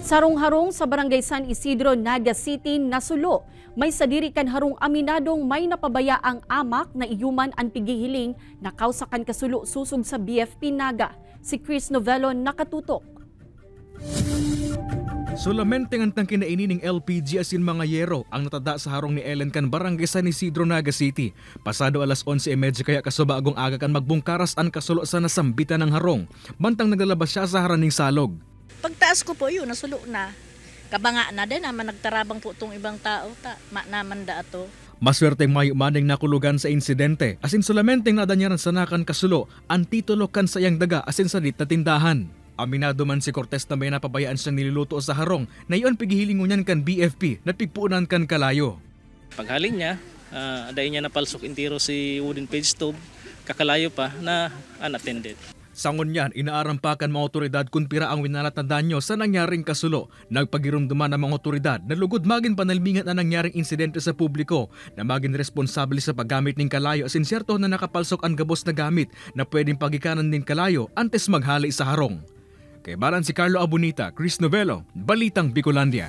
Sarong-harong sa Barangay San Isidro, Naga City, nasulo. May sadiri kan harong aminadong may napabaya ang amak na iyuman ang pigihiling na kausakan kasulo susog sa BFP Naga. Si Chris Novello nakatutok. Solamente ang kinainin ng LPG asin mga yero ang natada sa harong ni Ellen kan Barangay San Isidro, Naga City. Pasado alas 11:30 kaya kasubagong aga kan magbungkaras ang kasulo sa nasambitan ng harong. Bantang naglalabas siya sa haraning salog. Pagtaas ko po yun, nasulo na. Kabanga na din naman nagtarabang po itong ibang tao. Naman da ato. Maswerteng mayo maning nakulugan sa insidente. Asin solamenteng nadanyaran sa nakan kasulo ang titulo kan sa iyang daga asin sa dit na tindahan. Aminado man si Cortez na may napabayaan siyang niluluto sa harong na iyon pigihilingon niyan kan BFP na pigpuunan kan kalayo. Paghalin niya, dahil niya napalsok intiro si wooden page stove, kakalayo pa na unattended. Sangon niyan, inaarampakan mga otoridad kung pira ang winalat na danyo sa nangyaring kasulo. Nagpagirumduman ng mga otoridad na lugod maging panalmingan ang nangyaring insidente sa publiko na maging responsable sa paggamit ng kalayo asin siyerto na nakapalsok ang gabos na gamit na pwedeng pagikanan din kalayo antes maghali sa harong. Kay Baran si Carlo Abunita, Chris Novello, Balitang Bicolandia.